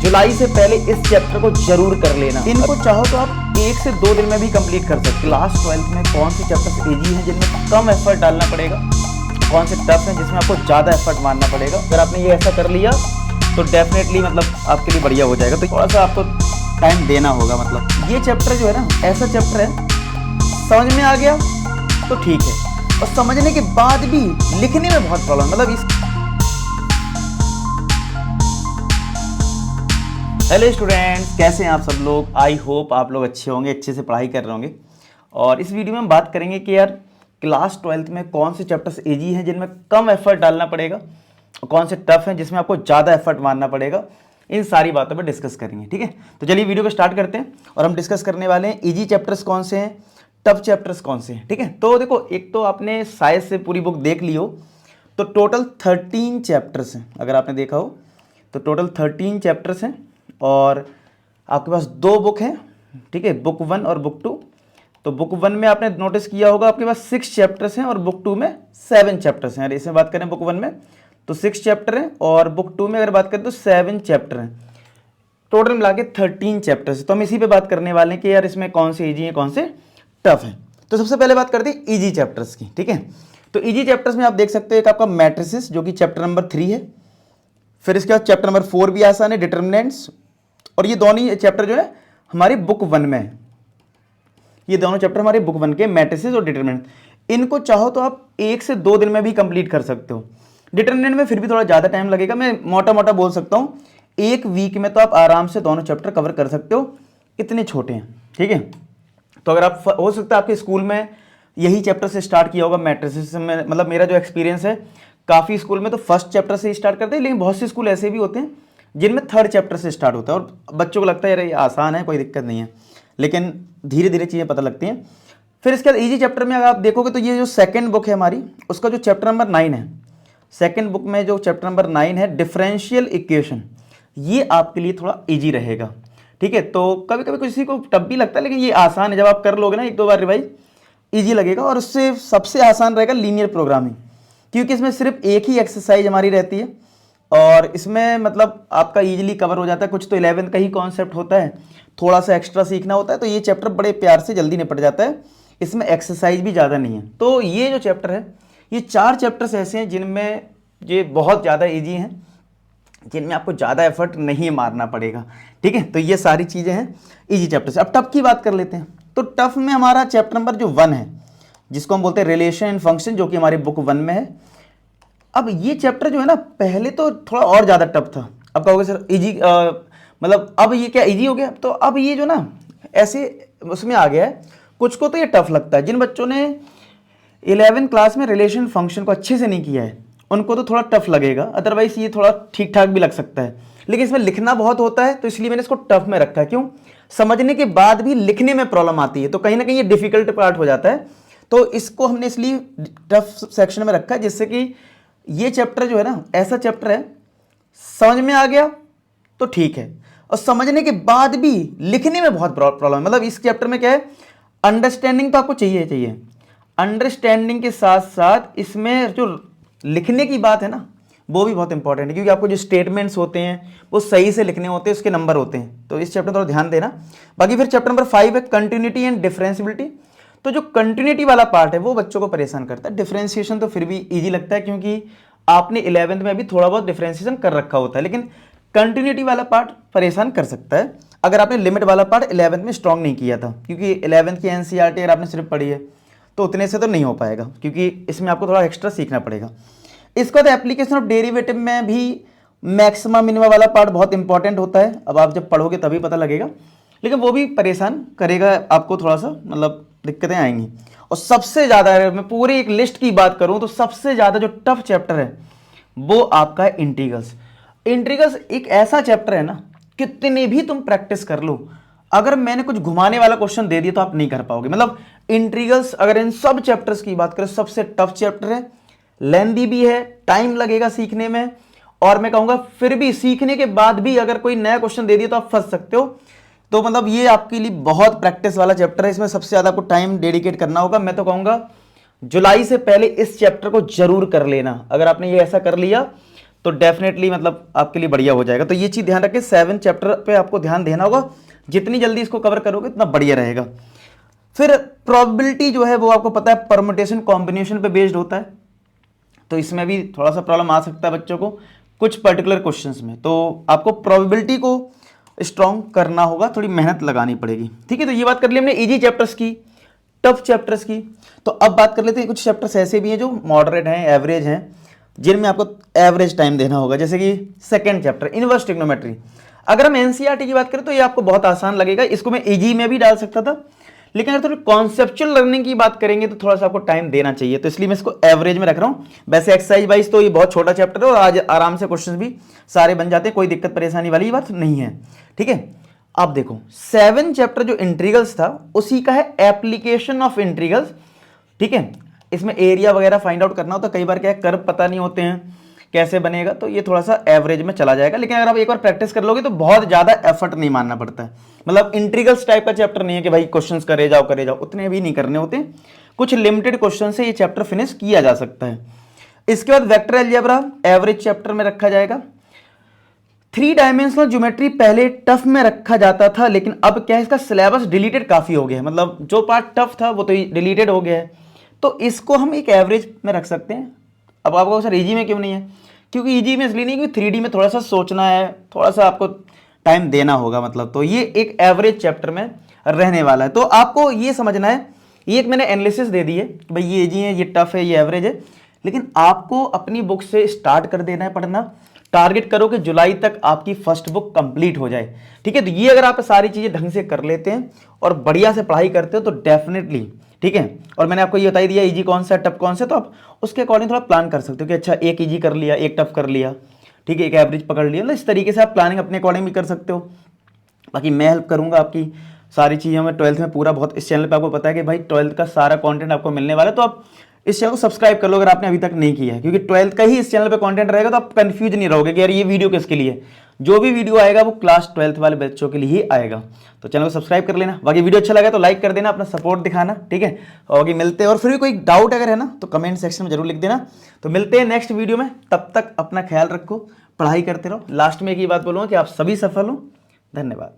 जुलाई से पहले इस चैप्टर को जरूर कर लेना। इनको चाहो तो आप 1 से 2 दिन में भी कंप्लीट कर सकते। क्लास 12th में कौन से चैप्टर्स इजी हैं जिनमें कम एफर्ट डालना पड़ेगा, कौन से टफ हैं जिसमें आपको ज़्यादा एफर्ट मारना पड़ेगा। अगर आपने ये ऐसा कर लिया तो डेफिनेटली मतलब आपके लिए बढ़िया हो जाएगा। तो थोड़ा सा आपको टाइम देना होगा। मतलब ये चैप्टर जो है ना, ऐसा चैप्टर है, समझ में आ गया तो ठीक है, और समझने के बाद भी लिखने में बहुत प्रॉब्लम। मतलब इस हेलो स्टूडेंट्स, कैसे हैं आप सब लोग। आई होप आप लोग अच्छे होंगे, अच्छे से पढ़ाई कर रहे होंगे। और इस वीडियो में हम बात करेंगे कि यार क्लास 12th में कौन से चैप्टर्स इजी हैं जिनमें कम एफर्ट डालना पड़ेगा, और कौन से टफ हैं जिसमें आपको ज़्यादा एफर्ट मारना पड़ेगा। इन सारी बातों पर डिस्कस करेंगे, ठीक है। तो चलिए वीडियो को स्टार्ट करते हैं और हम डिस्कस करने वाले हैं इजी चैप्टर्स कौन से हैं, टफ चैप्टर्स कौन से हैं, ठीक है। तो देखो, एक तो आपने शायद से पूरी बुक देख ली हो, तो टोटल 13 चैप्टर्स हैं। अगर आपने देखा हो तो टोटल 13 चैप्टर्स हैं और आपके पास 2 बुक हैं, ठीक है, बुक 1 और बुक 2। तो बुक 1 में आपने नोटिस किया होगा आपके पास 6 चैप्टर्स हैं और बुक 2 में 7 चैप्टर्स हैं। इसमें बात करें बुक 1 में तो 6 चैप्टर हैं और बुक 2 में अगर बात करें तो 7 चैप्टर हैं। टोटल मिला के 13 चैप्टर्स। तो हम इसी पे बात करने वाले हैं कि यार इसमें कौन से ईजी हैं, कौन से टफ हैं। तो सबसे पहले बात करते हैं ईजी चैप्टर्स की, ठीक है। तो ईजी चैप्टर्स में आप देख सकते हैं एक आपका मैट्रिसेस जो कि चैप्टर नंबर 3 है। फिर इसके बाद चैप्टर नंबर 4 भी आसान है, डिटर्मिनेंट्स। और ये दोनों ही चैप्टर जो है हमारी बुक 1 में है। ये दोनों चैप्टर हमारे बुक 1 के, मैट्रिसेस और डिटर्मिनेंट। इनको चाहो तो आप 1 से 2 दिन में भी कंप्लीट कर सकते हो। डिटर्मिनेंट में फिर भी थोड़ा ज़्यादा टाइम लगेगा। मैं मोटा मोटा बोल सकता हूँ 1 वीक में तो आप आराम से दोनों चैप्टर कवर कर सकते हो, इतने छोटे हैं, ठीक है। तो अगर आप, हो सकता है आपके स्कूल में यही चैप्टर से स्टार्ट किया होगा मैट्रिसेस में। मतलब मेरा जो एक्सपीरियंस है, काफ़ी स्कूल में तो फर्स्ट चैप्टर से ही स्टार्ट करते हैं, लेकिन बहुत से स्कूल ऐसे भी होते हैं जिनमें 3rd चैप्टर से स्टार्ट होता है और बच्चों को लगता है यार ये आसान है, कोई दिक्कत नहीं है, लेकिन धीरे धीरे चीज़ें पता लगती हैं। फिर इसके बाद ईजी चैप्टर में अगर आप देखोगे तो ये जो सेकंड बुक है हमारी, उसका जो चैप्टर नंबर 9 है, सेकंड बुक में जो चैप्टर नंबर 9 है डिफरेंशियल इक्वेशन, ये आपके लिए थोड़ा ईजी रहेगा, ठीक है। तो कभी कभी किसी को टफ भी लगता है, लेकिन ये आसान है। जब आप कर लोगे ना 1-2 बार रिवाइज, ईजी लगेगा। और उससे सबसे आसान रहेगा लीनियर प्रोग्रामिंग, क्योंकि इसमें सिर्फ एक ही एक्सरसाइज हमारी रहती है और इसमें मतलब आपका इजीली कवर हो जाता है। कुछ तो 11th का ही कॉन्सेप्ट होता है, थोड़ा सा एक्स्ट्रा सीखना होता है, तो ये चैप्टर बड़े प्यार से जल्दी निपट जाता है। इसमें एक्सरसाइज भी ज़्यादा नहीं है। तो ये जो चैप्टर है, ये 4 चैप्टर्स ऐसे हैं जिनमें ये बहुत ज़्यादा ईजी हैं, जिनमें आपको ज़्यादा एफर्ट नहीं मारना पड़ेगा, ठीक है। तो ये सारी चीज़ें हैं ईजी चैप्टर से। अब टफ की बात कर लेते हैं। तो टफ में हमारा चैप्टर नंबर जो 1 है, जिसको हम बोलते हैं रिलेशन एंड फंक्शन, जो कि हमारी बुक 1 में है। अब ये चैप्टर जो है ना, पहले तो थोड़ा और ज़्यादा टफ था। अब कहोगे सर इजी, मतलब अब ये क्या इजी हो गया? तो अब ये जो ना ऐसे उसमें आ गया है, कुछ को तो ये टफ लगता है। जिन बच्चों ने 11th क्लास में रिलेशन फंक्शन को अच्छे से नहीं किया है, उनको तो थोड़ा टफ लगेगा। अदरवाइज ये थोड़ा ठीक ठाक भी लग सकता है, लेकिन इसमें लिखना बहुत होता है, तो इसलिए मैंने इसको टफ में रखा है। क्यों? समझने के बाद भी लिखने में प्रॉब्लम आती है, तो कहीं ना कहीं ये डिफिकल्ट पार्ट हो जाता है। तो इसको हमने इसलिए टफ सेक्शन में रखा है, जिससे कि ये चैप्टर जो है ना, ऐसा चैप्टर है, समझ में आ गया तो ठीक है, और समझने के बाद भी लिखने में बहुत प्रॉब्लम है। मतलब इस चैप्टर में क्या है, अंडरस्टैंडिंग तो आपको चाहिए। अंडरस्टैंडिंग के साथ साथ इसमें जो लिखने की बात है ना, वो भी बहुत इंपॉर्टेंट है, क्योंकि आपको जो स्टेटमेंट्स होते हैं वो सही से लिखने होते हैं, उसके नंबर होते हैं। तो इस चैप्टर में थोड़ा ध्यान देना। बाकी फिर चैप्टर नंबर 5 है कंटिन्यूटी एंड डिफरेंशिएबिलिटी। तो जो कंटिन्यूटी वाला पार्ट है वो बच्चों को परेशान करता है। डिफरेंशिएशन तो फिर भी इजी लगता है, क्योंकि आपने 11th में भी थोड़ा बहुत डिफरेंशिएशन कर रखा होता है, लेकिन कंटिन्यूटी वाला पार्ट परेशान कर सकता है अगर आपने लिमिट वाला पार्ट 11th में स्ट्रॉन्ग नहीं किया था। क्योंकि 11th की एनसीईआरटी अगर आपने सिर्फ पढ़ी है तो उतने से तो नहीं हो पाएगा, क्योंकि इसमें आपको थोड़ा एक्स्ट्रा सीखना पड़ेगा। इसके बाद एप्लीकेशन ऑफ डेरिवेटिव में भी मैक्सिमा मिनिमा वाला पार्ट बहुत इंपॉर्टेंट होता है। अब आप जब पढ़ोगे तभी पता लगेगा, लेकिन वो भी परेशान करेगा आपको, थोड़ा सा मतलब दिक्कतें आएंगी। और सबसे ज़्यादा, अगर मैं पूरी एक लिस्ट की बात करूं तो सबसे ज़्यादा जो टफ चैप्टर है वो आपका है इंटीग्रल्स। इंटीग्रल्स एक ऐसा चैप्टर है ना, कितने भी तुम प्रैक्टिस कर लो, अगर मैंने कुछ घुमाने वाला क्वेश्चन दे दिया तो आप नहीं कर पाओगे। मतलब इंटीग्रल्स अगर इन सब चैप्टर्स की बात करें, सबसे टफ चैप्टर है, लेंदी भी है, टाइम लगेगा सीखने में, और मैं कहूँगा फिर भी सीखने के बाद भी अगर कोई नया क्वेश्चन दे दिया तो आप फंस सकते हो। तो मतलब ये आपके लिए बहुत प्रैक्टिस वाला चैप्टर है, इसमें सबसे ज़्यादा आपको टाइम डेडिकेट करना होगा। मैं तो कहूँगा जुलाई से पहले इस चैप्टर को जरूर कर लेना। अगर आपने ये ऐसा कर लिया तो डेफिनेटली मतलब आपके लिए बढ़िया हो जाएगा। तो ये चीज़ ध्यान रखें, 7 चैप्टर पे आपको ध्यान देना होगा, जितनी जल्दी इसको कवर करोगे उतना बढ़िया रहेगा। फिर प्रोबेबिलिटी जो है वो आपको पता है परमुटेशन कॉम्बिनेशन पे बेस्ड होता है, तो इसमें भी थोड़ा सा प्रॉब्लम आ सकता है बच्चों को कुछ पर्टिकुलर क्वेश्चंस में। तो आपको प्रोबेबिलिटी को स्ट्रॉन्ग करना होगा, थोड़ी मेहनत लगानी पड़ेगी, ठीक है। तो ये बात कर ली हमने इजी चैप्टर्स की, टफ चैप्टर्स की। तो अब बात कर लेते हैं कुछ चैप्टर्स ऐसे भी हैं जो मॉडरेट हैं, एवरेज हैं, जिनमें आपको एवरेज टाइम देना होगा। जैसे कि सेकंड चैप्टर इनवर्स ट्रिग्नोमेट्री। अगर हम एनसीईआरटी की बात करें तो ये आपको बहुत आसान लगेगा, इसको मैं इजी में भी डाल सकता था, लेकिन अगर थोड़ी कॉन्सेप्चुअल लर्निंग की बात करेंगे तो थोड़ा सा आपको टाइम देना चाहिए, तो इसलिए मैं इसको एवरेज में रख रहा हूँ। वैसे एक्सरसाइज वाइज तो ये बहुत छोटा चैप्टर है और आज आराम से क्वेश्चन भी सारे बन जाते हैं, कोई दिक्कत परेशानी वाली बात नहीं है, ठीक है। अब देखो 7 चैप्टर जो इंट्रीगल्स था उसी का है एप्लीकेशन ऑफ इंट्रीगल्स, ठीक है। इसमें एरिया वगैरह फाइंड आउट करना होता है, कई बार क्या है कर्व पता नहीं होते हैं कैसे बनेगा, तो ये थोड़ा सा एवरेज में चला जाएगा। लेकिन अगर आप एक बार प्रैक्टिस कर लोगे तो बहुत ज्यादा एफर्ट नहीं मानना पड़ता है, मतलब इंट्रीगल्स टाइप का चैप्टर नहीं है कि भाई क्वेश्चंस करे जाओ, उतने भी नहीं करने होते, कुछ लिमिटेड क्वेश्चन से ये चैप्टर फिनिश किया जा सकता है। इसके बाद वेक्टर अलजेब्रा एवरेज चैप्टर में रखा जाएगा। 3 डायमेंशनल ज्योमेट्री पहले टफ में रखा जाता था, लेकिन अब क्या है इसका सिलेबस डिलीटेड काफी हो गया है, मतलब जो पार्ट टफ था वो तो डिलीटेड हो गया है, तो इसको हम एक एवरेज में रख सकते हैं। अब आपको सर इजी में क्यों नहीं है, क्योंकि इजी में इसलिए नहीं क्योंकि 3D में थोड़ा सा सोचना है, थोड़ा सा आपको टाइम देना होगा, मतलब तो ये एक एवरेज चैप्टर में रहने वाला है। तो आपको ये समझना है, ये एक मैंने एनालिसिस दे दी है कि भाई ये इजी है, ये टफ है, ये एवरेज है, लेकिन आपको अपनी बुक से स्टार्ट कर देना है पढ़ना। टारगेट करो कि जुलाई तक आपकी फर्स्ट बुक कंप्लीट हो जाए, ठीक है। तो ये अगर आप सारी चीजें ढंग से कर लेते हैं और बढ़िया से पढ़ाई करते हो तो डेफिनेटली, ठीक है। और मैंने आपको ये बता ही दिया इजी कौन सा टफ कौन सा, तो आप उसके अकॉर्डिंग थोड़ा प्लान कर सकते हो कि अच्छा एक इजी कर लिया, एक टफ कर लिया, ठीक है, एक एवरेज पकड़ लिया, मतलब इस तरीके से आप प्लानिंग अपने अकॉर्डिंग भी कर सकते हो। बाकी मैं हेल्प करूंगा आपकी सारी चीज़ें में 12th में पूरा, बहुत इस चैनल पे आपको पता है कि भाई 12th का सारा कंटेंट आपको मिलने वाला है, तो आप इस चैनल को सब्सक्राइब कर लो अगर आपने अभी तक नहीं किया है, क्योंकि 12th का ही इस चैनल पे कंटेंट रहेगा, तो आप कंफ्यूज नहीं रहोगे कि यार ये वीडियो किसके लिए। जो भी वीडियो आएगा वो क्लास 12th वाले बच्चों के लिए ही आएगा, तो चैनल को सब्सक्राइब कर लेना। बाकी वीडियो अच्छा लगा तो लाइक कर देना, अपना सपोर्ट दिखाना, ठीक है। और बाकी मिलते हैं, और फिर भी कोई डाउट अगर है ना तो कमेंट सेक्शन में जरूर लिख देना। तो मिलते हैं नेक्स्ट वीडियो में, तब तक अपना ख्याल रखो, पढ़ाई करते रहो। लास्ट में एक ही बात बोलूँगा कि आप सभी सफल हो। धन्यवाद।